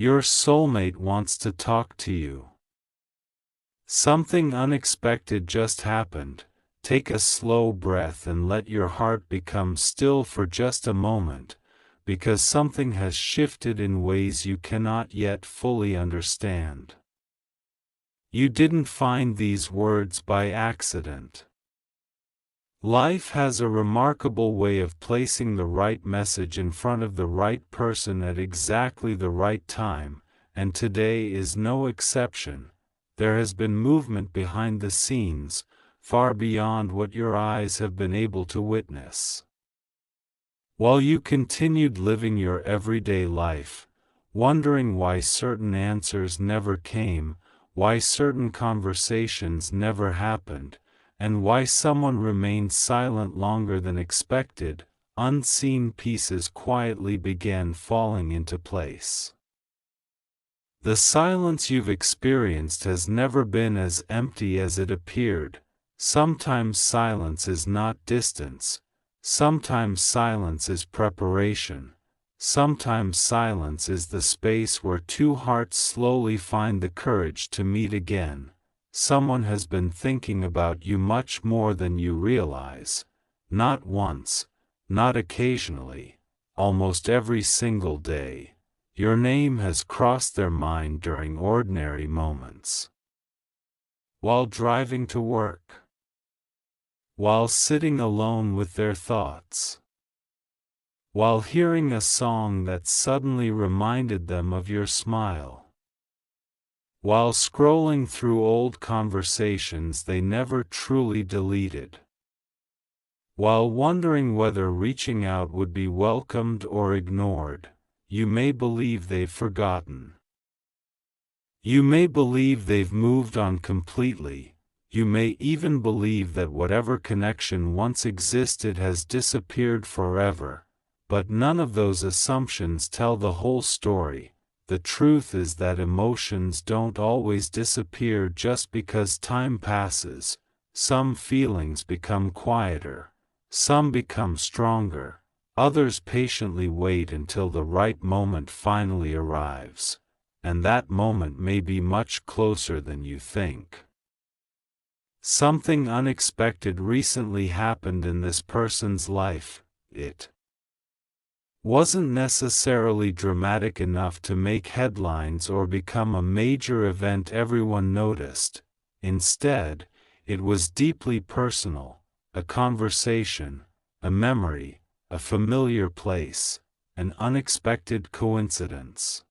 Your soulmate wants to talk to you. Something unexpected just happened. Take a slow breath and let your heart become still for just a moment, because something has shifted in ways you cannot yet fully understand. You didn't find these words by accident. Life has a remarkable way of placing the right message in front of the right person at exactly the right time, and today is no exception. There has been movement behind the scenes, far beyond what your eyes have been able to witness. While you continued living your everyday life, wondering why certain answers never came, why certain conversations never happened, and why someone remained silent longer than expected, unseen pieces quietly began falling into place. The silence you've experienced has never been as empty as it appeared. Sometimes silence is not distance. Sometimes silence is preparation. Sometimes silence is the space where two hearts slowly find the courage to meet again. Someone has been thinking about you much more than you realize. Not once, not occasionally, almost every single day. Your name has crossed their mind during ordinary moments. While driving to work. While sitting alone with their thoughts. While hearing a song that suddenly reminded them of your smile. While scrolling through old conversations they never truly deleted. While wondering whether reaching out would be welcomed or ignored. You may believe they've forgotten. You may believe they've moved on completely. You may even believe that whatever connection once existed has disappeared forever. But none of those assumptions tell the whole story. The truth is that emotions don't always disappear just because time passes. Some feelings become quieter. Some become stronger. Others patiently wait until the right moment finally arrives, and that moment may be much closer than you think. Something unexpected recently happened in this person's life. It wasn't necessarily dramatic enough to make headlines or become a major event everyone noticed. Instead, it was deeply personal, a conversation, a memory, a familiar place, an unexpected coincidence.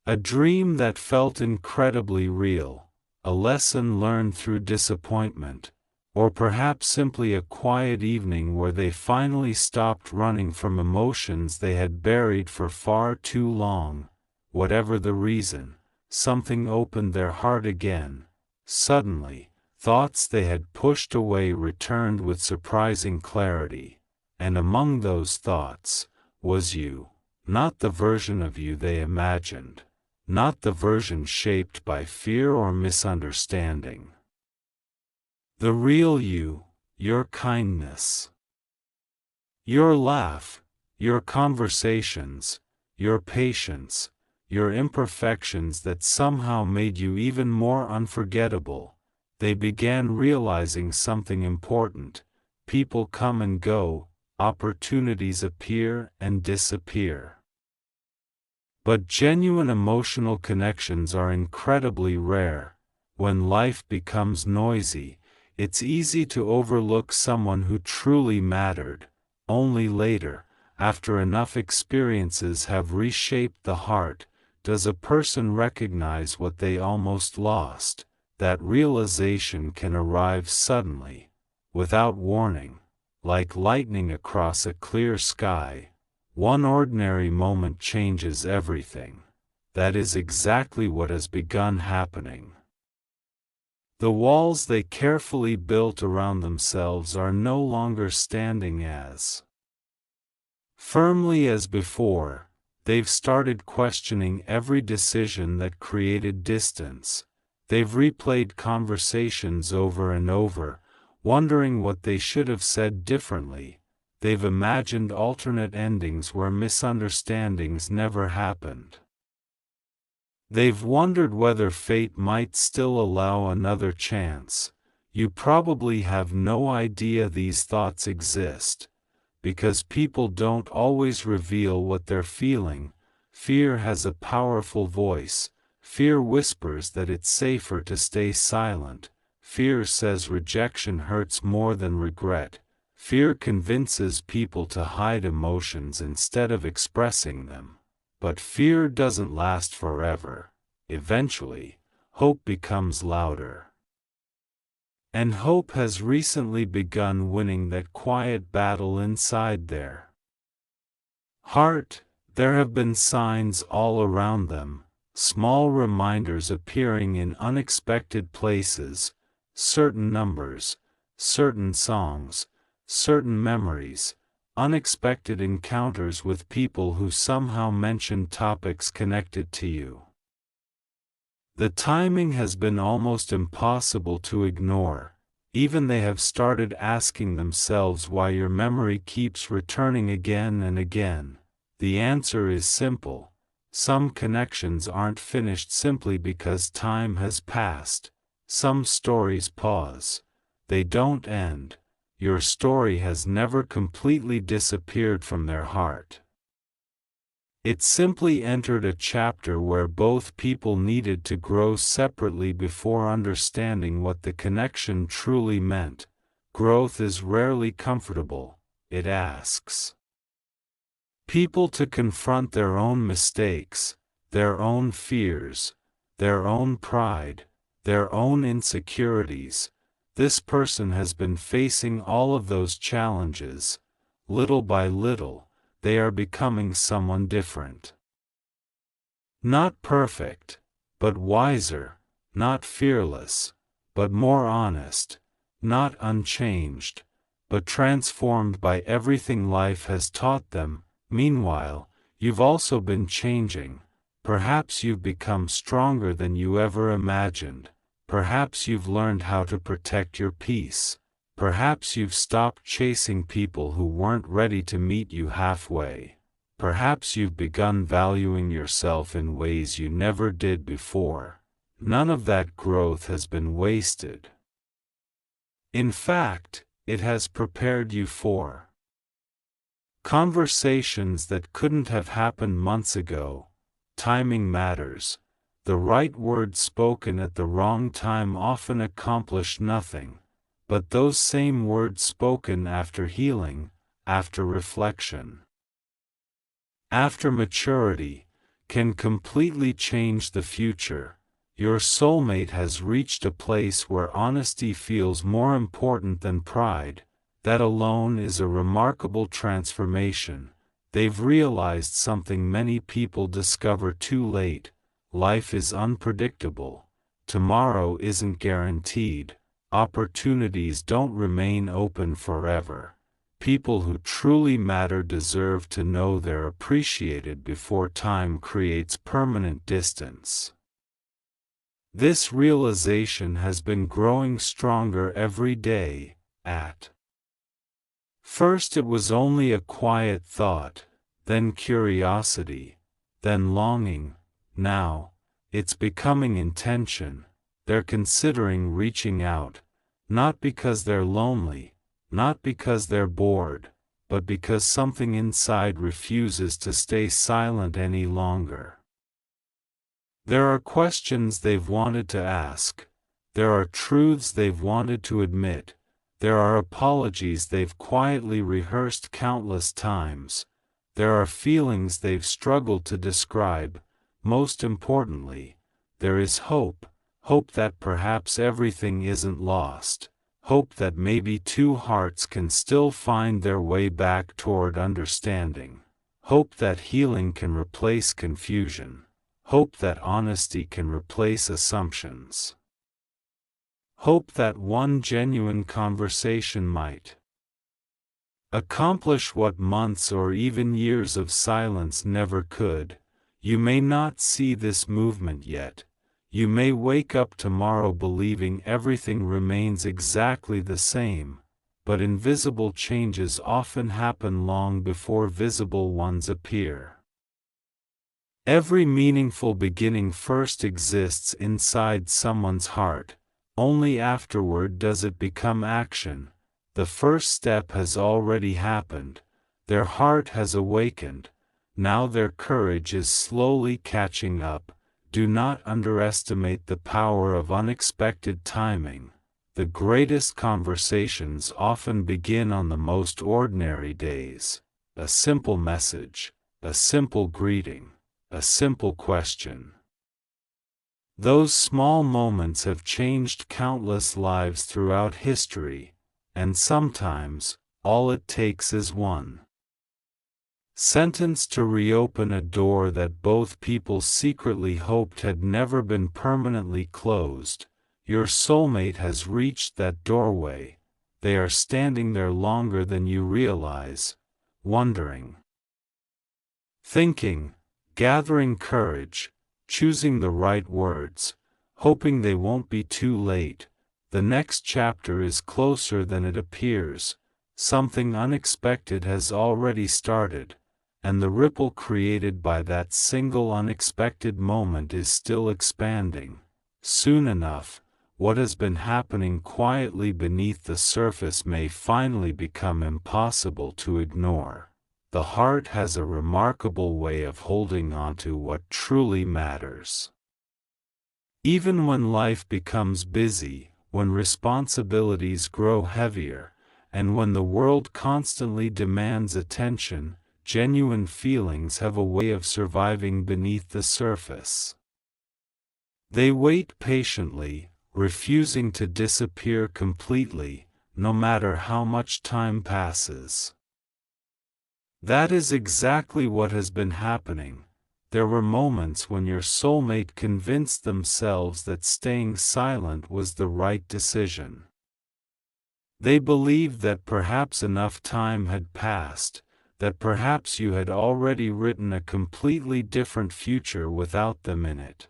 A dream that felt incredibly real, a lesson learned through disappointment, or perhaps simply a quiet evening where they finally stopped running from emotions they had buried for far too long. Whatever the reason, something opened their heart again. Suddenly, thoughts they had pushed away returned with surprising clarity. And among those thoughts, was you. Not the version of you they imagined. Not the version shaped by fear or misunderstanding. The real you, your kindness. Your laugh, your conversations, your patience, your imperfections that somehow made you even more unforgettable. They began realizing something important. People come and go. Opportunities appear and disappear. But genuine emotional connections are incredibly rare. When life becomes noisy, it's easy to overlook someone who truly mattered. Only later, after enough experiences have reshaped the heart, does a person recognize what they almost lost. That realization can arrive suddenly, without warning. Like lightning across a clear sky, one ordinary moment changes everything. That is exactly what has begun happening. The walls they carefully built around themselves are no longer standing as firmly as before. They've started questioning every decision that created distance. They've replayed conversations over and over, wondering what they should have said differently. They've imagined alternate endings where misunderstandings never happened. They've wondered whether fate might still allow another chance. You probably have no idea these thoughts exist, because people don't always reveal what they're feeling. Fear has a powerful voice. Fear whispers that it's safer to stay silent. Fear says rejection hurts more than regret. Fear convinces people to hide emotions instead of expressing them. But fear doesn't last forever. Eventually, hope becomes louder. And hope has recently begun winning that quiet battle inside their heart. There have been signs all around them, small reminders appearing in unexpected places, certain numbers, certain songs, certain memories, unexpected encounters with people who somehow mentioned topics connected to you. The timing has been almost impossible to ignore. Even they have started asking themselves why your memory keeps returning again and again. The answer is simple. Some connections aren't finished simply because time has passed. Some stories pause. They don't end. Your story has never completely disappeared from their heart. It simply entered a chapter where both people needed to grow separately before understanding what the connection truly meant. Growth is rarely comfortable. It asks people to confront their own mistakes, their own fears, their own pride, their own insecurities. This person has been facing all of those challenges. Little by little, they are becoming someone different. Not perfect, but wiser. Not fearless, but more honest. Not unchanged, but transformed by everything life has taught them. Meanwhile, you've also been changing. Perhaps you've become stronger than you ever imagined. Perhaps you've learned how to protect your peace. Perhaps you've stopped chasing people who weren't ready to meet you halfway. Perhaps you've begun valuing yourself in ways you never did before. None of that growth has been wasted. In fact, it has prepared you for conversations that couldn't have happened months ago. Timing matters. The right words spoken at the wrong time often accomplish nothing. But those same words spoken after healing, after reflection, after maturity, can completely change the future. Your soulmate has reached a place where honesty feels more important than pride. That alone is a remarkable transformation. They've realized something many people discover too late. Life is unpredictable. Tomorrow isn't guaranteed. Opportunities don't remain open forever. People who truly matter deserve to know they're appreciated before time creates permanent distance. This realization has been growing stronger every day. At first it was only a quiet thought, then curiosity, then longing. Now, it's becoming intention. They're considering reaching out, not because they're lonely, not because they're bored, but because something inside refuses to stay silent any longer. There are questions they've wanted to ask. There are truths they've wanted to admit. There are apologies they've quietly rehearsed countless times. There are feelings they've struggled to describe. Most importantly, there is hope. Hope that perhaps everything isn't lost. Hope that maybe two hearts can still find their way back toward understanding. Hope that healing can replace confusion. Hope that honesty can replace assumptions. Hope that one genuine conversation might accomplish what months or even years of silence never could. You may not see this movement yet. You may wake up tomorrow believing everything remains exactly the same, but invisible changes often happen long before visible ones appear. Every meaningful beginning first exists inside someone's heart. Only afterward does it become action. The first step has already happened. Their heart has awakened. Now their courage is slowly catching up. Do not underestimate the power of unexpected timing. The greatest conversations often begin on the most ordinary days. A simple message, a simple greeting, a simple question. Those small moments have changed countless lives throughout history, and sometimes, all it takes is one sentence to reopen a door that both people secretly hoped had never been permanently closed. Your soulmate has reached that doorway. They are standing there longer than you realize, wondering, thinking, gathering courage, choosing the right words, hoping they won't be too late. The next chapter is closer than it appears. Something unexpected has already started, and the ripple created by that single unexpected moment is still expanding. Soon enough, what has been happening quietly beneath the surface may finally become impossible to ignore. The heart has a remarkable way of holding on to what truly matters. Even when life becomes busy, when responsibilities grow heavier, and when the world constantly demands attention, genuine feelings have a way of surviving beneath the surface. They wait patiently, refusing to disappear completely, no matter how much time passes. That is exactly what has been happening. There were moments when your soulmate convinced themselves that staying silent was the right decision. They believed that perhaps enough time had passed, that perhaps you had already written a completely different future without them in it.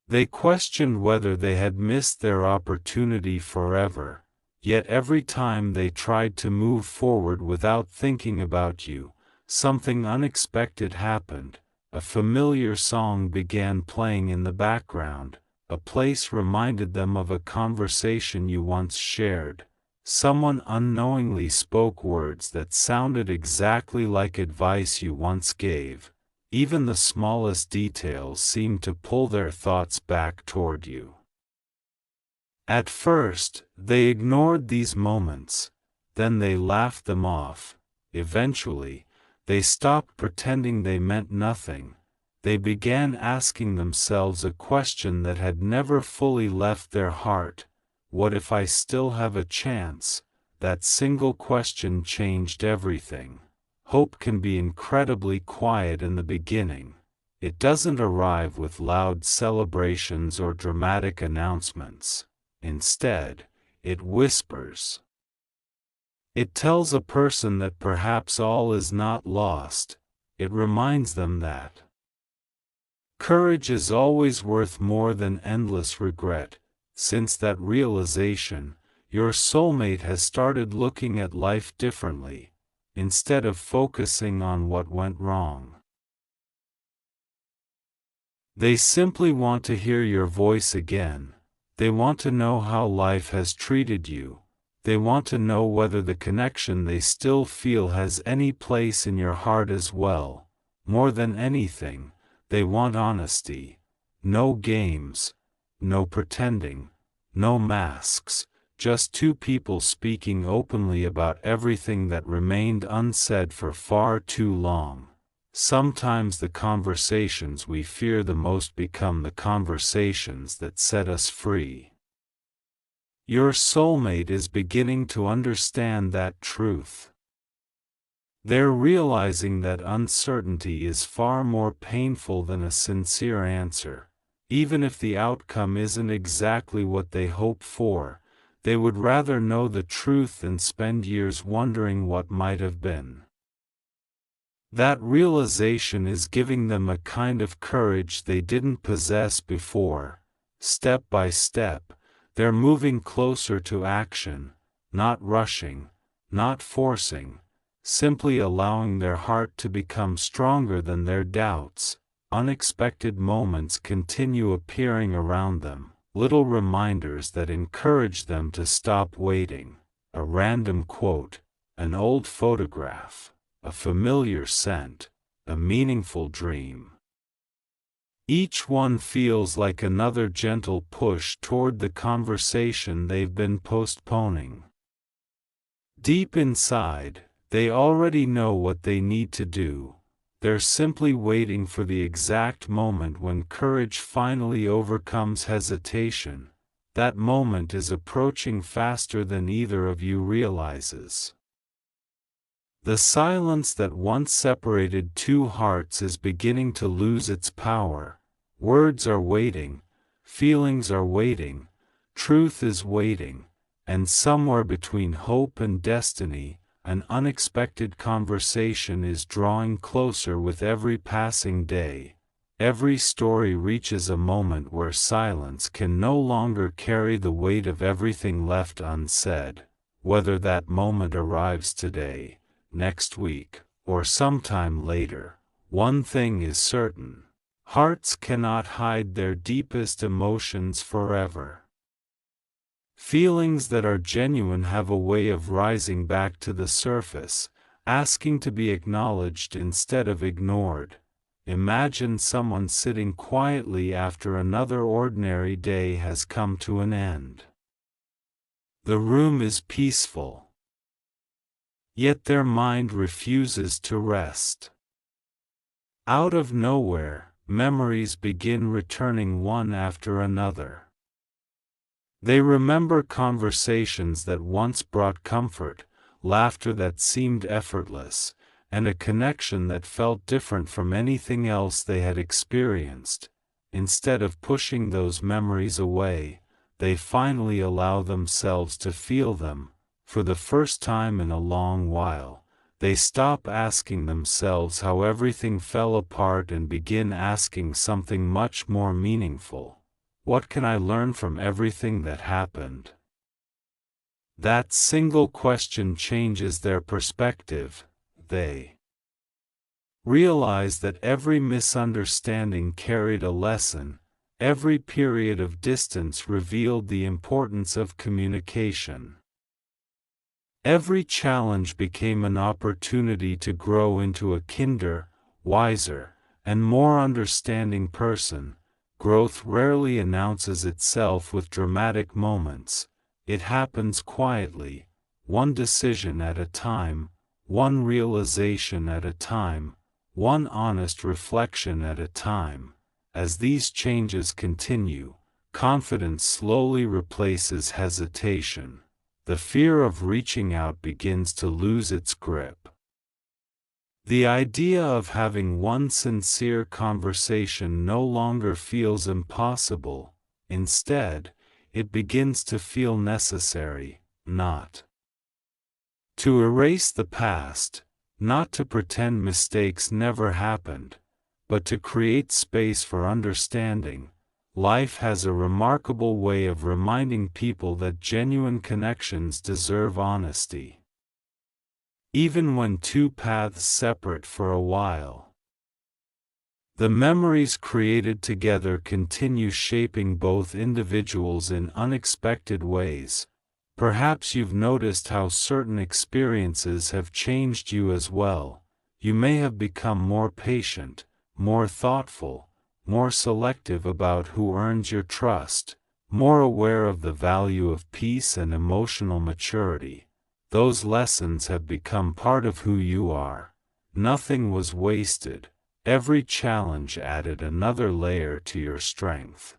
They questioned whether they had missed their opportunity forever. Yet every time they tried to move forward without thinking about you, something unexpected happened. A familiar song began playing in the background. A place reminded them of a conversation you once shared. Someone unknowingly spoke words that sounded exactly like advice you once gave. Even the smallest details seemed to pull their thoughts back toward you. At first, they ignored these moments, then they laughed them off. Eventually, they stopped pretending they meant nothing. They began asking themselves a question that had never fully left their heart. What if I still have a chance? That single question changed everything. Hope can be incredibly quiet in the beginning. It doesn't arrive with loud celebrations or dramatic announcements. Instead, it whispers. It tells a person that perhaps all is not lost. It reminds them that courage is always worth more than endless regret. Since that realization, your soulmate has started looking at life differently, instead of focusing on what went wrong. They simply want to hear your voice again. They want to know how life has treated you. They want to know whether the connection they still feel has any place in your heart as well. More than anything, they want honesty. No games, no pretending, no masks, just two people speaking openly about everything that remained unsaid for far too long. Sometimes the conversations we fear the most become the conversations that set us free. Your soulmate is beginning to understand that truth. They're realizing that uncertainty is far more painful than a sincere answer. Even if the outcome isn't exactly what they hope for, they would rather know the truth than spend years wondering what might have been. That realization is giving them a kind of courage they didn't possess before. Step by step, they're moving closer to action, not rushing, not forcing, simply allowing their heart to become stronger than their doubts. Unexpected moments continue appearing around them, little reminders that encourage them to stop waiting. A random quote, an old photograph, a familiar scent, a meaningful dream. Each one feels like another gentle push toward the conversation they've been postponing. Deep inside, they already know what they need to do. They're simply waiting for the exact moment when courage finally overcomes hesitation. That moment is approaching faster than either of you realizes. The silence that once separated two hearts is beginning to lose its power. Words are waiting, feelings are waiting, truth is waiting, and somewhere between hope and destiny, an unexpected conversation is drawing closer with every passing day. Every story reaches a moment where silence can no longer carry the weight of everything left unsaid. Whether that moment arrives today, next week, or sometime later, one thing is certain: hearts cannot hide their deepest emotions forever. Feelings that are genuine have a way of rising back to the surface, asking to be acknowledged instead of ignored. Imagine someone sitting quietly after another ordinary day has come to an end. The room is peaceful, yet their mind refuses to rest. Out of nowhere, memories begin returning one after another. They remember conversations that once brought comfort, laughter that seemed effortless, and a connection that felt different from anything else they had experienced. Instead of pushing those memories away, they finally allow themselves to feel them. For the first time in a long while, they stop asking themselves how everything fell apart and begin asking something much more meaningful. What can I learn from everything that happened? That single question changes their perspective. They realize that every misunderstanding carried a lesson, every period of distance revealed the importance of communication. Every challenge became an opportunity to grow into a kinder, wiser, and more understanding person. Growth rarely announces itself with dramatic moments. It happens quietly, one decision at a time, one realization at a time, one honest reflection at a time. As these changes continue, confidence slowly replaces hesitation. The fear of reaching out begins to lose its grip. The idea of having one sincere conversation no longer feels impossible. Instead, it begins to feel necessary, not to erase the past, not to pretend mistakes never happened, but to create space for understanding. Life has a remarkable way of reminding people that genuine connections deserve honesty, even when two paths separate for a while. The memories created together continue shaping both individuals in unexpected ways. Perhaps you've noticed how certain experiences have changed you as well. You may have become more patient, more thoughtful, more selective about who earns your trust, more aware of the value of peace and emotional maturity. Those lessons have become part of who you are. Nothing was wasted. Every challenge added another layer to your strength.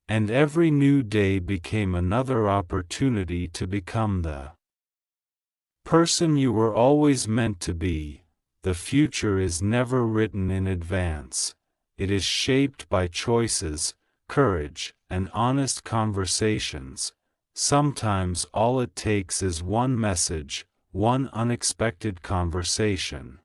And every new day became another opportunity to become the person you were always meant to be. The future is never written in advance. It is shaped by choices, courage, and honest conversations. Sometimes all it takes is one message, one unexpected conversation,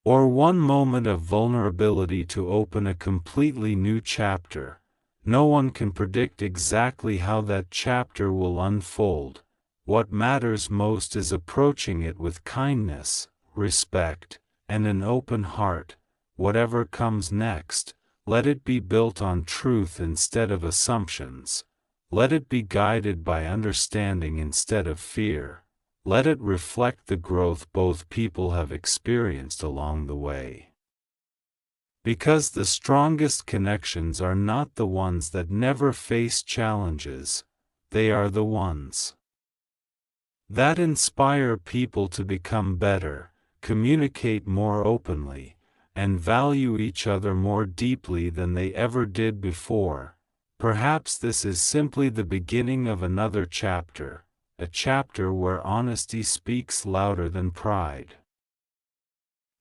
or one moment of vulnerability to open a completely new chapter. No one can predict exactly how that chapter will unfold. What matters most is approaching it with kindness, respect, and an open heart. Whatever comes next, let it be built on truth instead of assumptions. Let it be guided by understanding instead of fear. Let it reflect the growth both people have experienced along the way. Because the strongest connections are not the ones that never face challenges, they are the ones that inspire people to become better, communicate more openly, and value each other more deeply than they ever did before. Perhaps this is simply the beginning of another chapter, a chapter where honesty speaks louder than pride.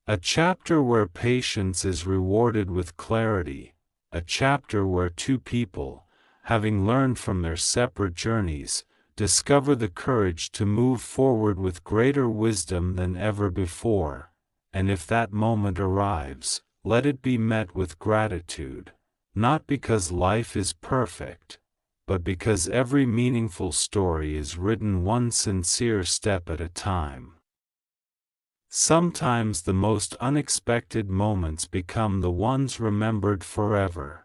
A chapter where patience is rewarded with clarity, a chapter where two people, having learned from their separate journeys, discover the courage to move forward with greater wisdom than ever before. And if that moment arrives, let it be met with gratitude, not because life is perfect, but because every meaningful story is written one sincere step at a time. Sometimes the most unexpected moments become the ones remembered forever.